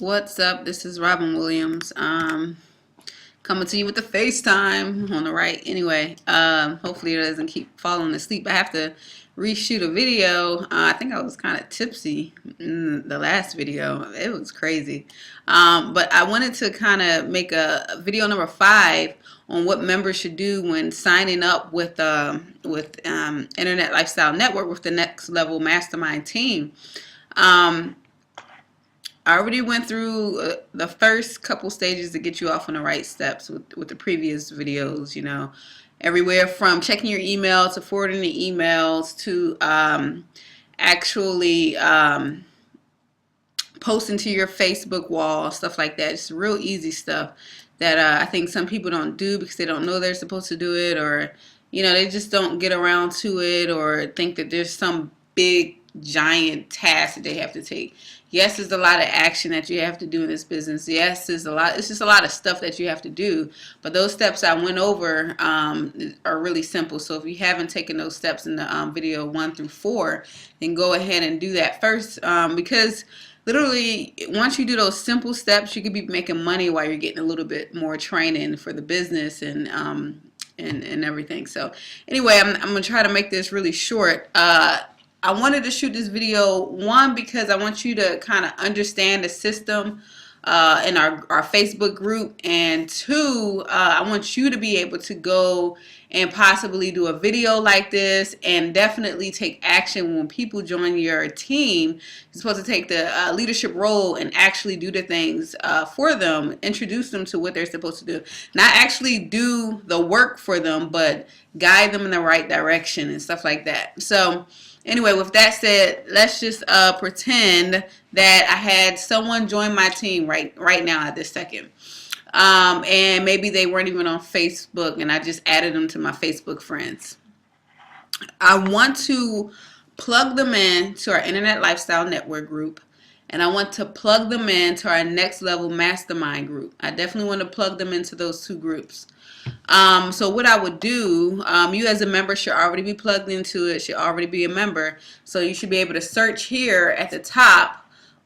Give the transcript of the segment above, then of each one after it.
What's up? This is Robin Williams. Coming to you with the FaceTime on the right. Anyway, hopefully it doesn't keep falling asleep. I have to reshoot a video. I think I was kind of tipsy in the last video. It was crazy. But I wanted to kind of make a video number 5 on what members should do when signing up with Internet Lifestyle Network with the Next Level Mastermind team. I already went through the first couple stages to get you off on the right steps with the previous videos, everywhere from checking your email to forwarding the emails to actually posting to your Facebook wall, stuff like that. It's real easy stuff that I think some people don't do because they don't know they're supposed to do it, or they just don't get around to it, or think that there's some big giant task that they have to take. Yes, there's a lot of action that you have to do in this business. Yes, there's a lot. It's just a lot of stuff that you have to do. But those steps I went over are really simple. So if you haven't taken those steps in the video 1 through 4, then go ahead and do that first, because literally, once you do those simple steps, you could be making money while you're getting a little bit more training for the business and everything. So anyway, I'm gonna try to make this really short. I wanted to shoot this video, one, because I want you to kind of understand the system in our Facebook group, and 2, I want you to be able to go and possibly do a video like this and definitely take action when people join your team. You're supposed to take the leadership role and actually do the things for them, introduce them to what they're supposed to do. Not actually do the work for them, but guide them in the right direction and stuff like that. So anyway, with that said, let's just pretend that I had someone join my team right now at this second. And maybe they weren't even on Facebook, and I just added them to my Facebook friends. I want to plug them in to our Internet Lifestyle Network group, and I want to plug them into our Next Level Mastermind group. I definitely want to plug them into those 2 groups. So what I would do, you as a member should already be plugged into it, should already be a member. So you should be able to search here at the top,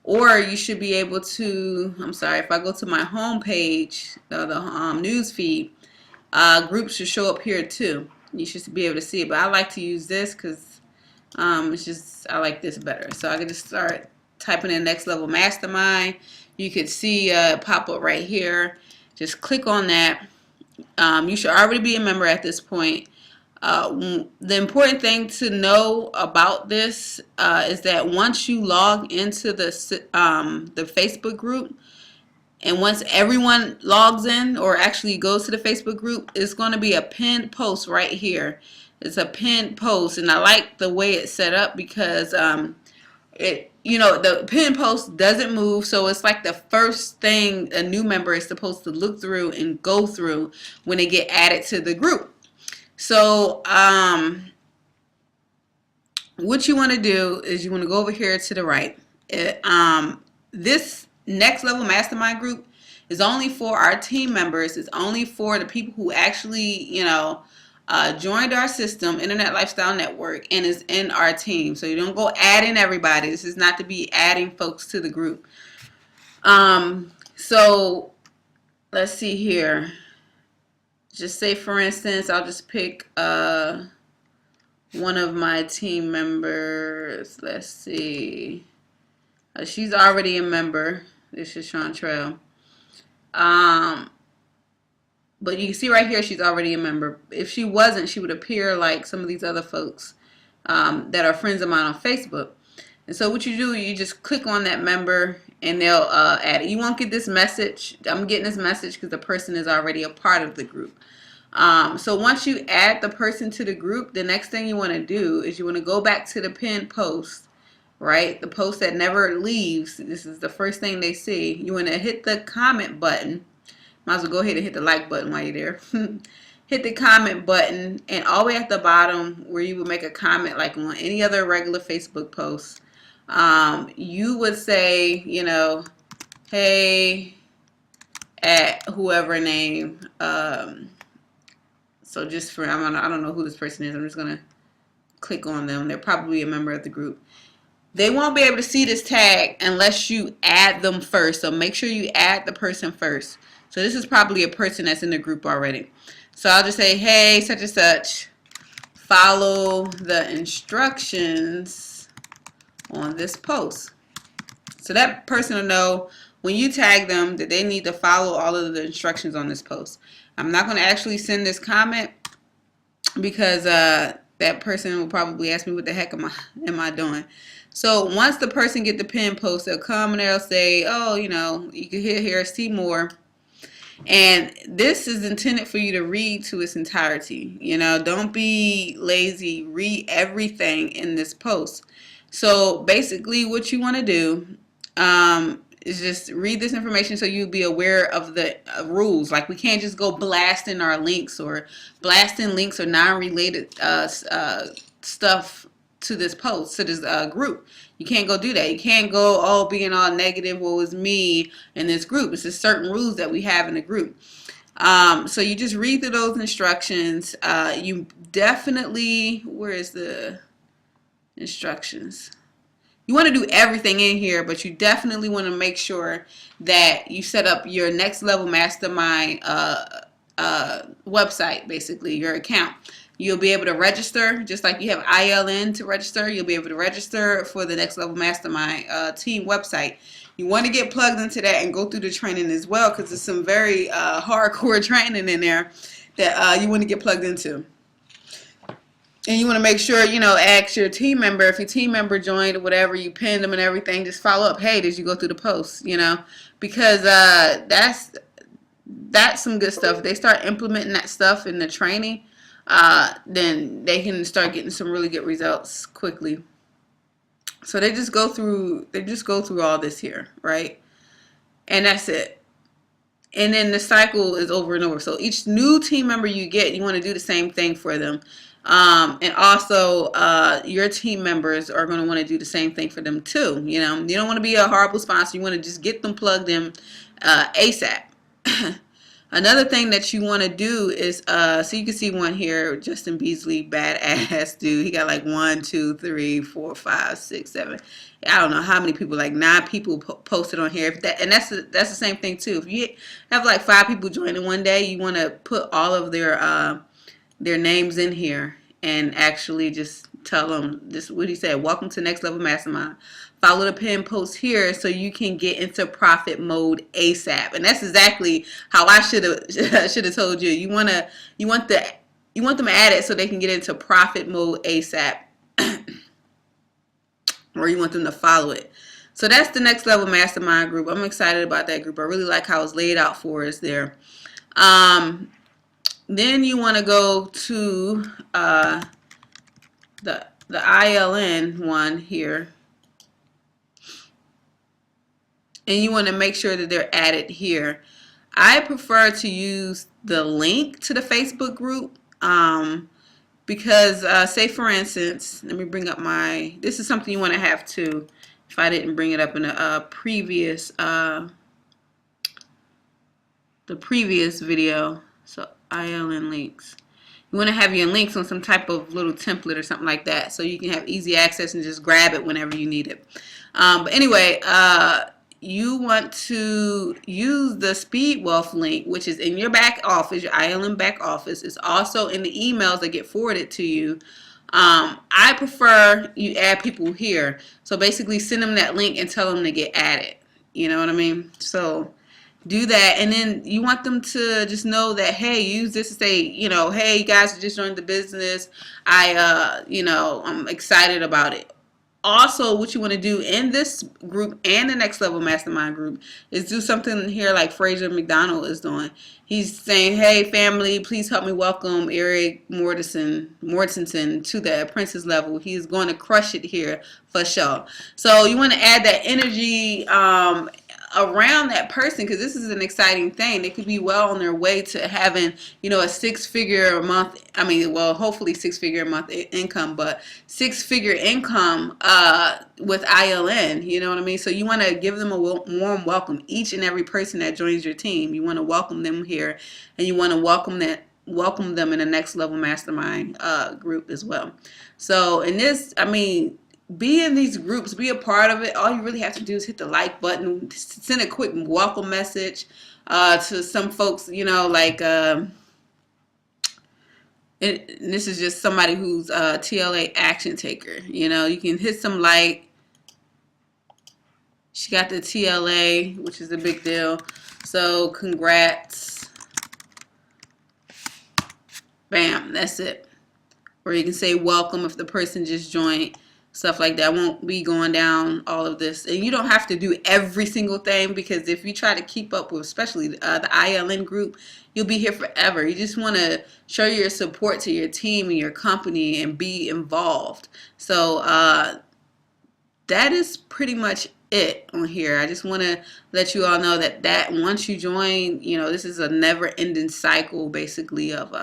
or you should be able to, I'm sorry, if I go to my home page, the news feed, groups should show up here too. You should be able to see it, but I like to use this because it's just, I like this better. So I can just start typing in Next Level Mastermind. You could see pop up right here. Just click on that. You should already be a member at this point. The important thing to know about this is that once you log into the Facebook group, and once everyone logs in or actually goes to the Facebook group, it's going to be a pinned post right here. It's a pinned post, and I like the way it's set up because the pin post doesn't move, so it's like the first thing a new member is supposed to look through and go through when they get added to the group. So what you want to do is you want to go over here to the right. This Next Level Mastermind group is only for our team members. It's only for the people who actually, joined our system, Internet Lifestyle Network, and is in our team. So you don't go adding everybody. This is not to be adding folks to the group. So let's see here. Just say, for instance, I'll just pick one of my team members. Let's see. She's already a member. This is Chantrell. But you can see right here, she's already a member. If she wasn't, she would appear like some of these other folks that are friends of mine on Facebook. And so what you do, you just click on that member, and they'll add it. You won't get this message. I'm getting this message because the person is already a part of the group. So once you add the person to the group, the next thing you want to do is you want to go back to the pinned post, right? The post that never leaves. This is the first thing they see. You want to hit the comment button. Might as well go ahead and hit the like button while you're there. Hit the comment button, and all the way at the bottom where you would make a comment like on any other regular Facebook post, you would say, hey, at whoever name. So just for, I don't know who this person is. I'm just going to click on them. They're probably a member of the group. They won't be able to see this tag unless you add them first. So make sure you add the person first. So this is probably a person that's in the group already. So I'll just say, hey, such and such, follow the instructions on this post. So that person will know when you tag them that they need to follow all of the instructions on this post. I'm not going to actually send this comment because that person will probably ask me, what the heck am I doing? So once the person get the pin post, they'll come and they'll say, oh, you know, you can hit here, see more. And this is intended for you to read to its entirety. You know, don't be lazy. Read everything in this post. So basically what you want to do is just read this information so you'll be aware of the rules. Like, we can't just go blasting our links or blasting links or non-related stuff to this post, to this group. You can't go do that. You can't go, oh, being all negative, what was me in this group. It's just certain rules that we have in the group. So you just read through those instructions. You definitely, where is the instructions? You want to do everything in here, but you definitely want to make sure that you set up your Next Level Mastermind website, basically, your account. You'll be able to register, just like you have ILN to register. You'll be able to register for the Next Level Mastermind team website. You want to get plugged into that and go through the training as well, because there's some very hardcore training in there that you want to get plugged into. And you want to make sure, you know, ask your team member. If your team member joined or whatever, you pinned them and everything, just follow up. Hey, did you go through the post? You know, because that's some good stuff. If they start implementing that stuff in the training, then they can start getting some really good results quickly. So they just go through all this here, right? And that's it. And then the cycle is over and over. So each new team member you get, you want to do the same thing for them. And also, your team members are going to want to do the same thing for them too. You know, you don't want to be a horrible sponsor. You want to just get them plugged in ASAP. Another thing that you want to do is, so you can see one here, Justin Beasley, badass dude. He got like 1, 2, 3, 4, 5, 6, 7. I don't know how many people, like 9 people posted on here. And that's the same thing too. If you have like 5 people joining one day, you want to put all of their names in here and actually just tell them this, what he said, welcome to Next Level Mastermind. Follow the pin post here so you can get into profit mode ASAP. And that's exactly how I should have told you. You want them added so they can get into profit mode ASAP. Or you want them to follow it. So that's the Next Level Mastermind group. I'm excited about that group. I really like how it's laid out for us there. Then you want to go to the ILN one here. And you want to make sure that they're added here. I prefer to use the link to the Facebook group because, say for instance, let me bring up this is something you want to have too. If I didn't bring it up in the previous video. So ILN links. You want to have your links on some type of little template or something like that so you can have easy access and just grab it whenever you need it. But anyway, you want to use the SpeedWealth link, which is in your back office, your ILN back office. It's also in the emails that get forwarded to you. I prefer you add people here. So basically send them that link and tell them to get added. You know what I mean? So do that, and then you want them to just know that, hey, use this to say, you know, hey, you guys just joined the business. I'm excited about it. Also, what you want to do in this group and the Next Level Mastermind group is do something here like Fraser McDonald is doing. He's saying, hey, family, please help me welcome Eric Mortensen to the apprentice level. He's going to crush it here for sure. So you want to add that energy around that person, because this is an exciting thing. They could be well on their way to having, you know, a 6-figure a month. I mean, well, hopefully 6-figure a month income, but 6-figure income with ILN. You know what I mean? So you want to give them a warm welcome. Each and every person that joins your team, you want to welcome them here, and you want to welcome them in the Next Level Mastermind group as well. So in this, I mean, be in these groups, be a part of it. All you really have to do is hit the like button, send a quick welcome message to some folks, like this is just somebody who's a TLA action taker. You can hit some like. She got the TLA, which is a big deal. So congrats. Bam, that's it. Or you can say welcome if the person just joined. Stuff like that. I won't be going down all of this. And you don't have to do every single thing, because if you try to keep up with especially the ILN group, you'll be here forever. You just want to show your support to your team and your company and be involved. So that is pretty much it on here. I just want to let you all know that once you join, this is a never-ending cycle basically of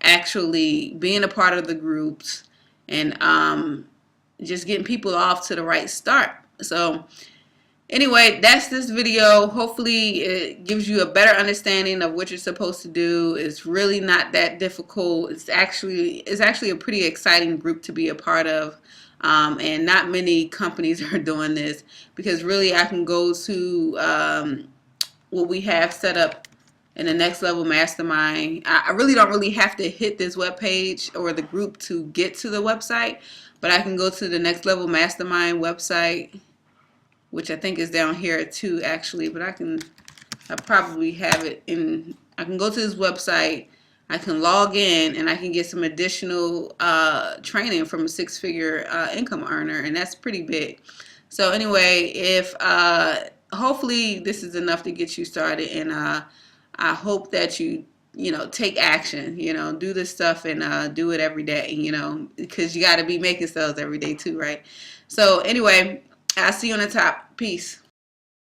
actually being a part of the groups and just getting people off to the right start. So anyway, that's this video. Hopefully it gives you a better understanding of what you're supposed to do. It's really not that difficult. It's actually a pretty exciting group to be a part of. And not many companies are doing this, because really I can go to what we have set up in the Next Level Mastermind. I really don't really have to hit this webpage or the group to get to the website, but I can go to the Next Level Mastermind website, which I think is down here too actually, but I probably have it in. I can go to this website, I can log in, and I can get some additional training from a six-figure income earner, and that's pretty big. So anyway, if hopefully this is enough to get you started, and I hope that you take action, do this stuff and do it every day, because you got to be making sales every day too, right? So anyway, I'll see you on the top. Peace.